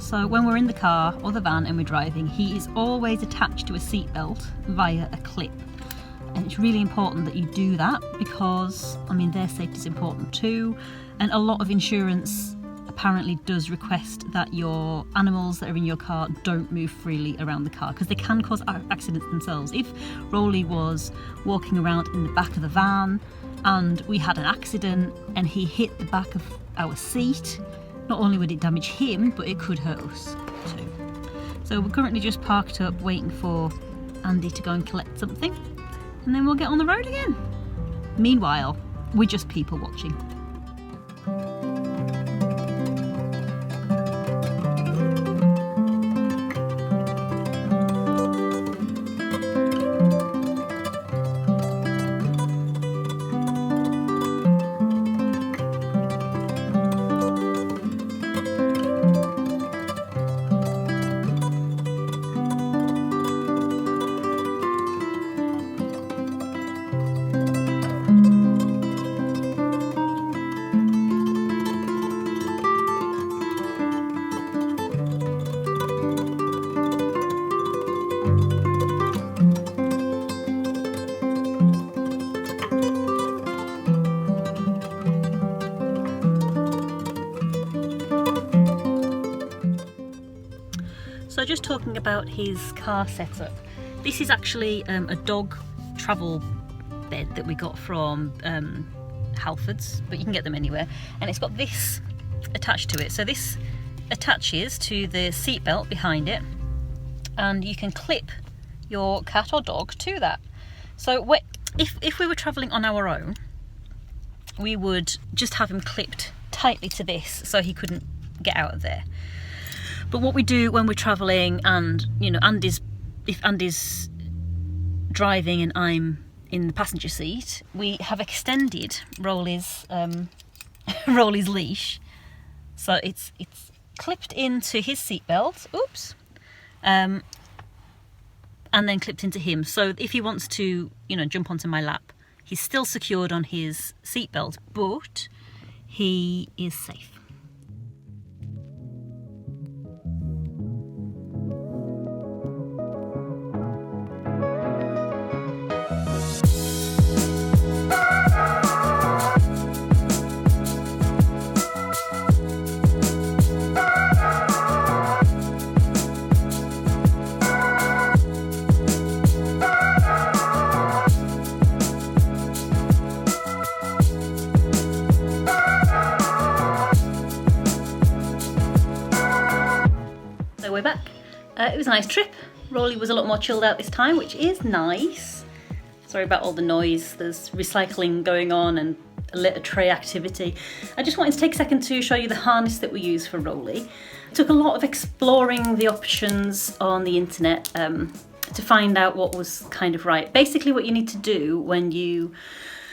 So when we're in the car or the van and we're driving, he is always attached to a seatbelt via a clip. And it's really important that you do that because, I mean, their safety is important too. And a lot of insurance apparently does request that your animals that are in your car don't move freely around the car because they can cause accidents themselves. If Rollie was walking around in the back of the van and we had an accident and he hit the back of our seat, not only would it damage him, but it could hurt us too. So we're currently just parked up waiting for Andy to go and collect something, and then we'll get on the road again. Meanwhile, we're just people watching. So just talking about his car setup, this is actually a dog travel bed that we got from Halfords, but you can get them anywhere, and it's got this attached to it. So this attaches to the seat belt behind it, and you can clip your cat or dog to that. So if we were traveling on our own, we would just have him clipped tightly to this so he couldn't get out of there. But what we do when we're traveling and, you know, if Andy's driving and I'm in the passenger seat, we have extended Rollie's Rollie's leash, so it's clipped into his seatbelt. Oops. And then clipped into him. So if he wants to, you know, jump onto my lap, he's still secured on his seatbelt, but he is safe. So we're back. It was a nice trip. Rollie was a lot more chilled out this time, which is nice. Sorry about all the noise. There's recycling going on and a litter tray activity. I just wanted to take a second to show you the harness that we use for Rollie. It took a lot of exploring the options on the internet to find out what was kind of right. Basically what you need to do when you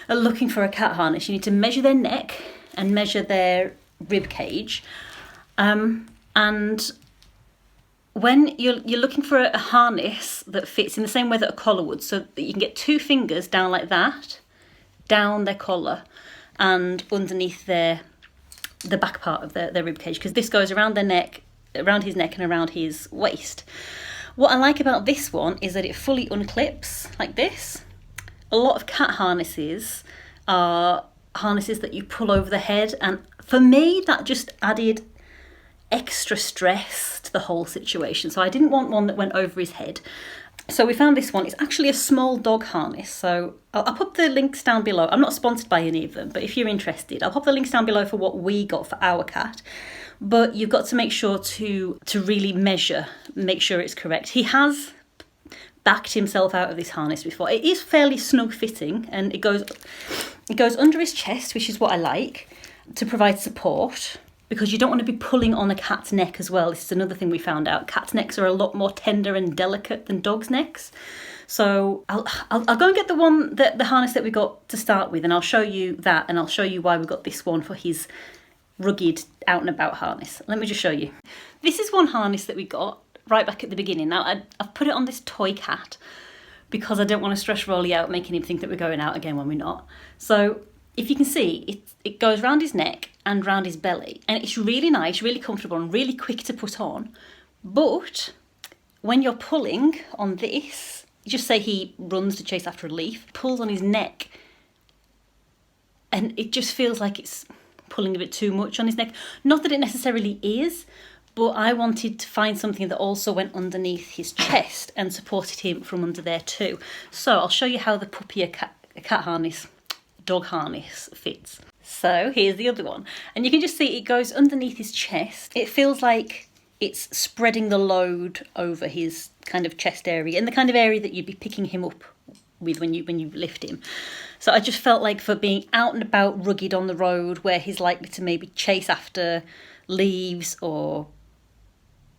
are looking for a cat harness, you need to measure their neck and measure their rib cage. And when you're looking for a harness that fits in the same way that a collar would, so that you can get 2 fingers down like that, down their collar and underneath the back part of their rib cage, because this goes around their neck, around his neck and around his waist. What I like about this one is that it fully unclips like this. A lot of cat harnesses are harnesses that you pull over the head, and for me that just added extra stress to the whole situation, so I didn't want one that went over his head. So we found this one. It's actually a small dog harness, so I'll put the links down below. I'm not sponsored by any of them, but if you're interested, I'll pop the links down below for what we got for our cat. But you've got to make sure to really make sure it's correct. He has backed himself out of this harness before. It is fairly snug fitting, and it goes under his chest, which is what I like, to provide support. because you don't want to be pulling on a cat's neck as well. This is another thing we found out. Cats' necks are a lot more tender and delicate than dogs' necks. So I'll go and get the harness that we got to start with, and I'll show you that, and I'll show you why we got this one for his rugged out and about harness. Let me just show you. This is one harness that we got right back at the beginning. Now I've put it on this toy cat because I don't want to stress Rollie out, making him think that we're going out again when we're not. So if you can see, it goes round his neck and round his belly, and it's really nice, really comfortable, and really quick to put on. But when you're pulling on this, just say he runs to chase after a leaf, pulls on his neck, and it just feels like it's pulling a bit too much on his neck. Not that it necessarily is, but I wanted to find something that also went underneath his chest and supported him from under there too. So I'll show you how the puppy dog harness fits. So here's the other one, and you can just see it goes underneath his chest. It feels like it's spreading the load over his kind of chest area, and the kind of area that you'd be picking him up with when you lift him. So I just felt like for being out and about rugged on the road where he's likely to maybe chase after leaves or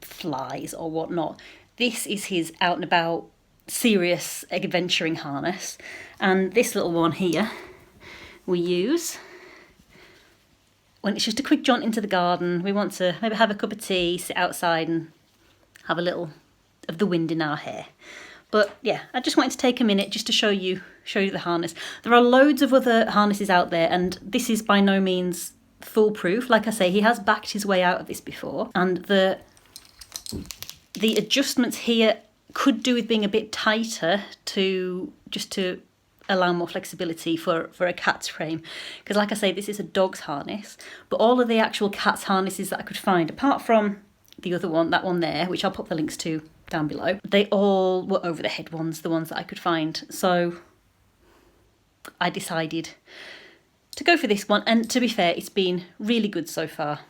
flies or whatnot, this is his out and about serious adventuring harness. And this little one here we use when it's just a quick jaunt into the garden. We want to maybe have a cup of tea, sit outside and have a little of the wind in our hair. But yeah, I just wanted to take a minute just to show you the harness. There are loads of other harnesses out there, and this is by no means foolproof. Like I say, he has backed his way out of this before, and the adjustments here could do with being a bit tighter to allow more flexibility for a cat's frame. Because like I say, this is a dog's harness, but all of the actual cat's harnesses that I could find, apart from the other one, that one there, which I'll put the links to down below, they all were over the head ones, the ones that I could find. So I decided to go for this one, and to be fair, it's been really good so far.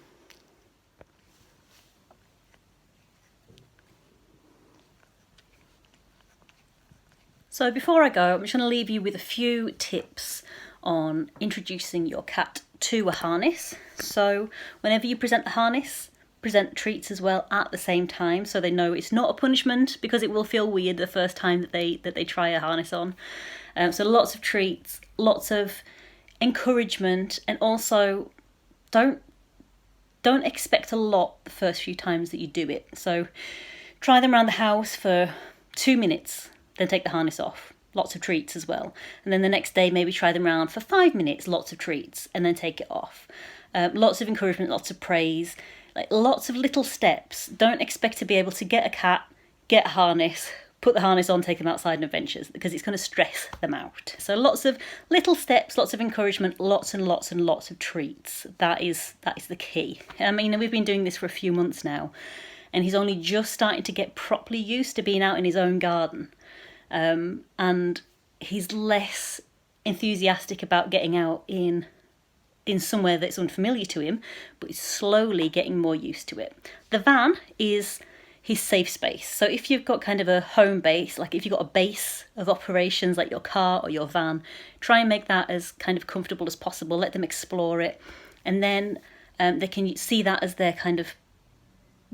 So before I go, I'm just going to leave you with a few tips on introducing your cat to a harness. So whenever you present the harness, present treats as well at the same time, so they know it's not a punishment, because it will feel weird the first time that they try a harness on. So lots of treats, lots of encouragement, and also don't expect a lot the first few times that you do it. So try them around the house for 2 minutes, then take the harness off. Lots of treats as well. And then the next day maybe try them around for 5 minutes, lots of treats, and then take it off. Lots of encouragement, lots of praise, like lots of little steps. Don't expect to be able to get a cat, get a harness, put the harness on, take them outside on adventures, because it's going to stress them out. So lots of little steps, lots of encouragement, lots and lots and lots of treats. That is the key. I mean, we've been doing this for a few months now, and he's only just starting to get properly used to being out in his own garden. And he's less enthusiastic about getting out in somewhere that's unfamiliar to him, but he's slowly getting more used to it. The van is his safe space. So if you've got kind of a home base, like if you've got a base of operations like your car or your van, try and make that as kind of comfortable as possible. Let them explore it, and then they can see that as their kind of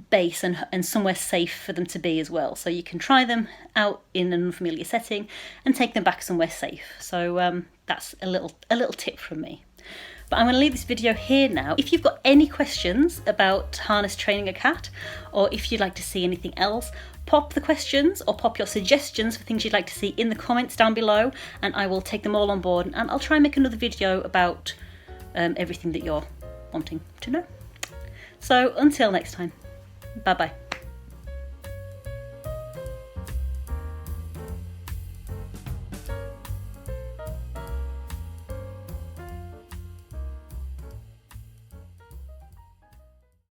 base and somewhere safe for them to be as well. So you can try them out in an unfamiliar setting and take them back somewhere safe. So that's a little tip from me. But I'm going to leave this video here now. If you've got any questions about harness training a cat, or if you'd like to see anything else, pop the questions or pop your suggestions for things you'd like to see in the comments down below, and I will take them all on board, and I'll try and make another video about everything that you're wanting to know. So until next time, bye bye.